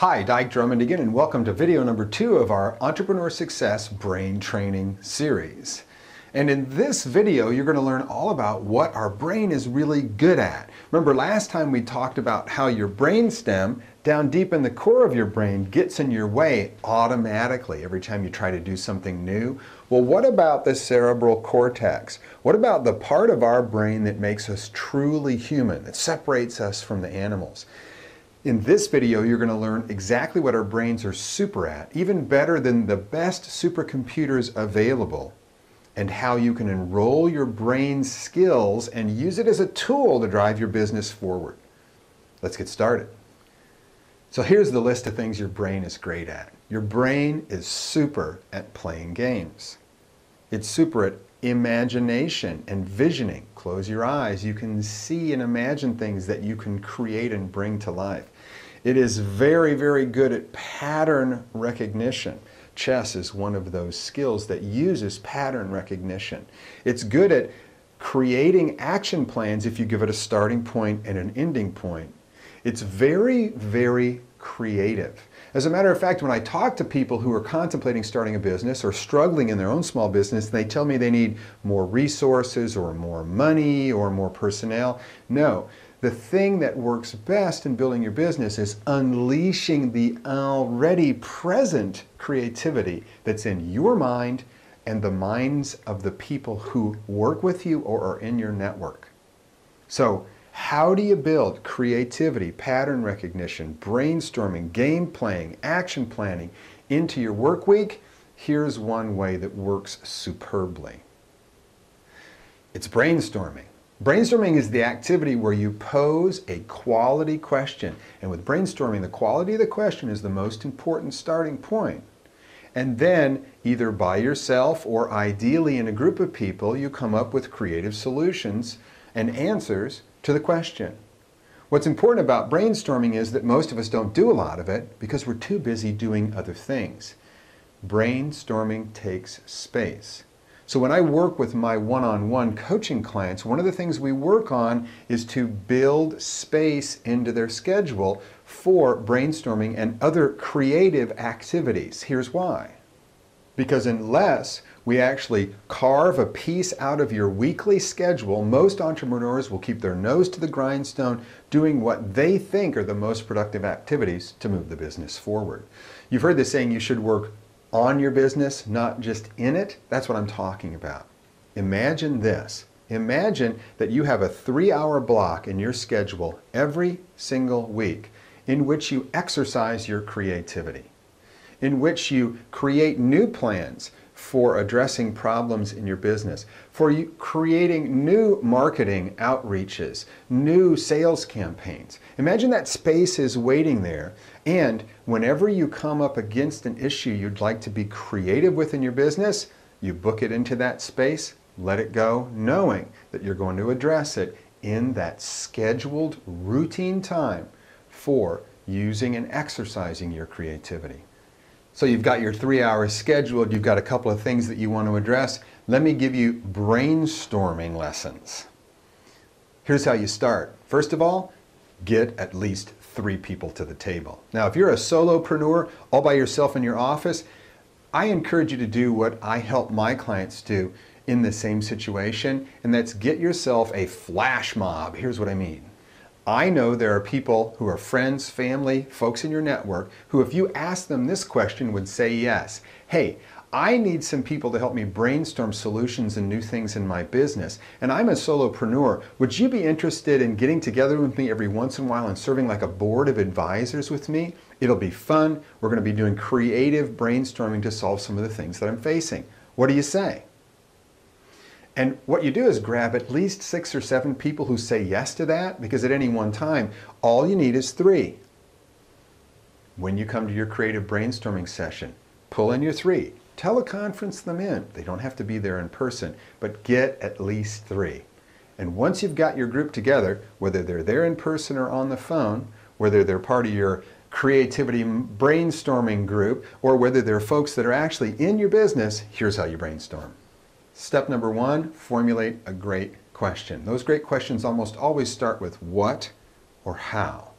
Hi, Dyke Drummond again, and welcome to video number 2 of our Entrepreneur Success Brain Training series. And in this video, you're going to learn all about what our brain is really good at. Remember, last time we talked about how your brainstem, down deep in the core of your brain, gets in your way automatically every time you try to do something new. Well, what about the cerebral cortex? What about the part of our brain that makes us truly human, that separates us from the animals? In this video, you're going to learn exactly what our brains are super at, even better than the best supercomputers available, and how you can enroll your brain's skills and use it as a tool to drive your business forward. Let's get started. So here's the list of things your brain is great at. Your brain is super at playing games. It's super at imagination and visioning. Close your eyes. You can see and imagine things that you can create and bring to life. It is very, very good at pattern recognition. Chess is one of those skills that uses pattern recognition. It's good at creating action plans if you give it a starting point and an ending point. It's very, very creative. As a matter of fact, when I talk to people who are contemplating starting a business or struggling in their own small business, they tell me they need more resources or more money or more personnel. No, the thing that works best in building your business is unleashing the already present creativity that's in your mind and the minds of the people who work with you or are in your network. So, how do you build creativity, pattern recognition, brainstorming, game playing, action planning into your work week? Here's one way that works superbly. It's brainstorming. Brainstorming is the activity where you pose a quality question. And with brainstorming, the quality of the question is the most important starting point. And then, either by yourself or ideally in a group of people, you come up with creative solutions and answers to the question. What's important about brainstorming is that most of us don't do a lot of it because we're too busy doing other things. Brainstorming takes space. So when I work with my one-on-one coaching clients, one of the things we work on is to build space into their schedule for brainstorming and other creative activities. Here's why. Because unless we actually carve a piece out of your weekly schedule, most entrepreneurs will keep their nose to the grindstone doing what they think are the most productive activities to move the business forward. You've heard the saying you should work on your business, not just in it. That's what I'm talking about. Imagine this. Imagine that you have a 3-hour block in your schedule every single week in which you exercise your creativity, in which you create new plans for addressing problems in your business, for you creating new marketing outreaches, new sales campaigns. Imagine that space is waiting there, and whenever you come up against an issue you'd like to be creative with in your business, you book it into that space, let it go, knowing that you're going to address it in that scheduled routine time for using and exercising your creativity. So you've got your 3 hours scheduled, you've got a couple of things that you want to address. Let me give you brainstorming lessons. Here's how you start. First of all, get at least 3 people to the table. Now, if you're a solopreneur all by yourself in your office, I encourage you to do what I help my clients do in the same situation, and that's get yourself a flash mob. Here's what I mean. I know there are people who are friends, family, folks in your network who, if you ask them this question, would say yes. Hey, I need some people to help me brainstorm solutions and new things in my business, and I'm a solopreneur. Would you be interested in getting together with me every once in a while and serving like a board of advisors with me? It'll be fun. We're going to be doing creative brainstorming to solve some of the things that I'm facing. What do you say? And what you do is grab at least 6 or 7 people who say yes to that, because at any one time, all you need is 3. When you come to your creative brainstorming session, pull in your 3. Teleconference them in. They don't have to be there in person, but get at least 3. And once you've got your group together, whether they're there in person or on the phone, whether they're part of your creativity brainstorming group, or whether they're folks that are actually in your business, here's how you brainstorm. Step number 1, formulate a great question. Those great questions almost always start with what or how.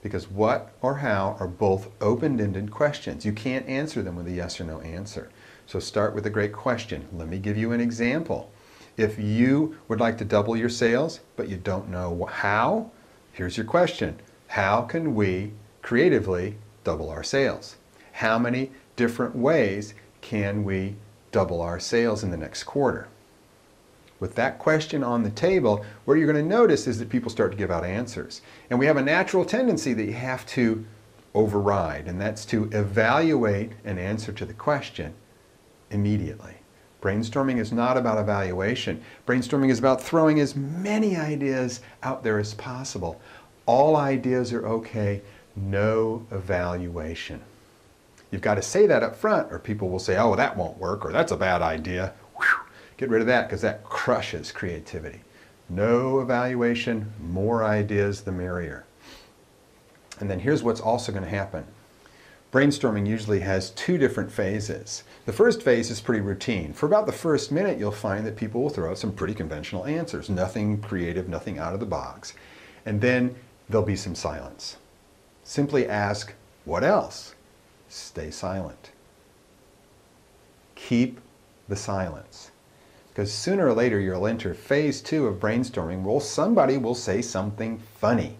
because what or how are both open-ended questions. You can't answer them with a yes or no answer. So start with a great question. Let me give you an example. If you would like to double your sales, but you don't know how, here's your question. How can we creatively double our sales? How many different ways can we double our sales in the next quarter? With that question on the table, what you're going to notice is that people start to give out answers. And we have a natural tendency that you have to override, and that's to evaluate an answer to the question immediately. Brainstorming is not about evaluation. Brainstorming is about throwing as many ideas out there as possible. All ideas are okay, no evaluation. You've got to say that up front, or people will say, oh, that won't work, or that's a bad idea. Whew. Get rid of that, because that crushes creativity. No evaluation, more ideas, the merrier. And then here's what's also going to happen. Brainstorming usually has two different phases. The first phase is pretty routine. For about the first minute, you'll find that people will throw out some pretty conventional answers. Nothing creative, nothing out of the box. And then there'll be some silence. Simply ask, what else? Stay silent. Keep the silence. Because sooner or later you'll enter phase 2 of brainstorming where somebody will say something funny.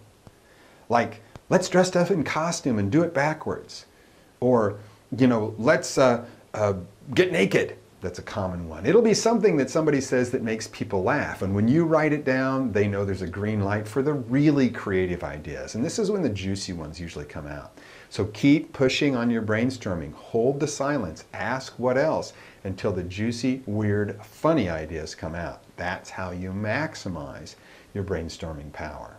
Like, let's dress up in costume and do it backwards. Or, let's get naked. That's a common one. It'll be something that somebody says that makes people laugh. And when you write it down, they know there's a green light for the really creative ideas. And this is when the juicy ones usually come out. So keep pushing on your brainstorming. Hold the silence. Ask what else until the juicy, weird, funny ideas come out. That's how you maximize your brainstorming power.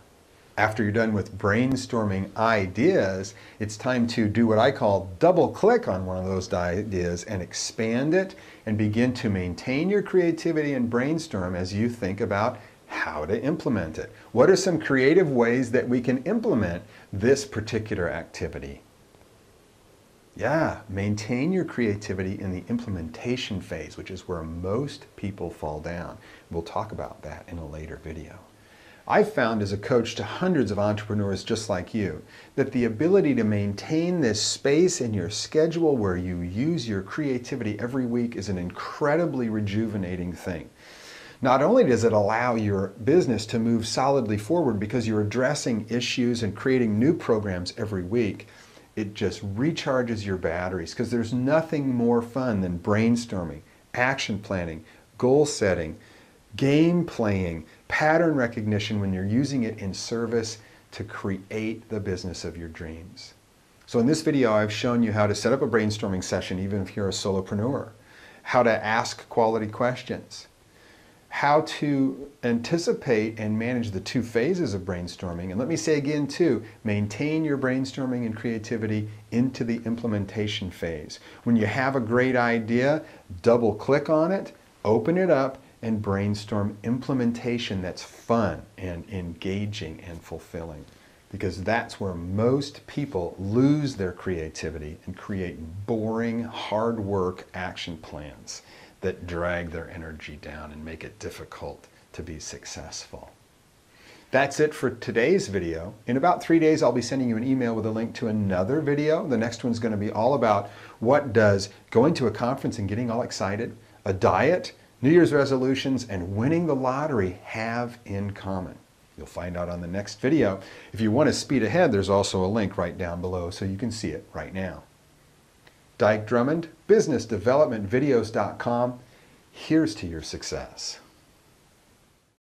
After you're done with brainstorming ideas, it's time to do what I call double click on one of those ideas and expand it and begin to maintain your creativity and brainstorm as you think about how to implement it. What are some creative ways that we can implement this particular activity? Yeah, maintain your creativity in the implementation phase, which is where most people fall down. We'll talk about that in a later video. I've found as a coach to hundreds of entrepreneurs just like you that the ability to maintain this space in your schedule where you use your creativity every week is an incredibly rejuvenating thing. Not only does it allow your business to move solidly forward because you're addressing issues and creating new programs every week, it just recharges your batteries because there's nothing more fun than brainstorming, action planning, goal setting, game playing, pattern recognition when you're using it in service to create the business of your dreams. So in this video, I've shown you how to set up a brainstorming session even if you're a solopreneur, how to ask quality questions, how to anticipate and manage the two phases of brainstorming. And let me say again too, maintain your brainstorming and creativity into the implementation phase. When you have a great idea, double click on it, open it up, and brainstorm implementation that's fun and engaging and fulfilling. Because that's where most people lose their creativity and create boring, hard work action plans that drag their energy down and make it difficult to be successful. That's it for today's video. In about 3 days, I'll be sending you an email with a link to another video. The next one's going to be all about what does going to a conference and getting all excited, a diet, New Year's resolutions, and winning the lottery have in common. You'll find out on the next video. If you want to speed ahead, there's also a link right down below so you can see it right now. Dyke Drummond, businessdevelopmentvideos.com. Here's to your success.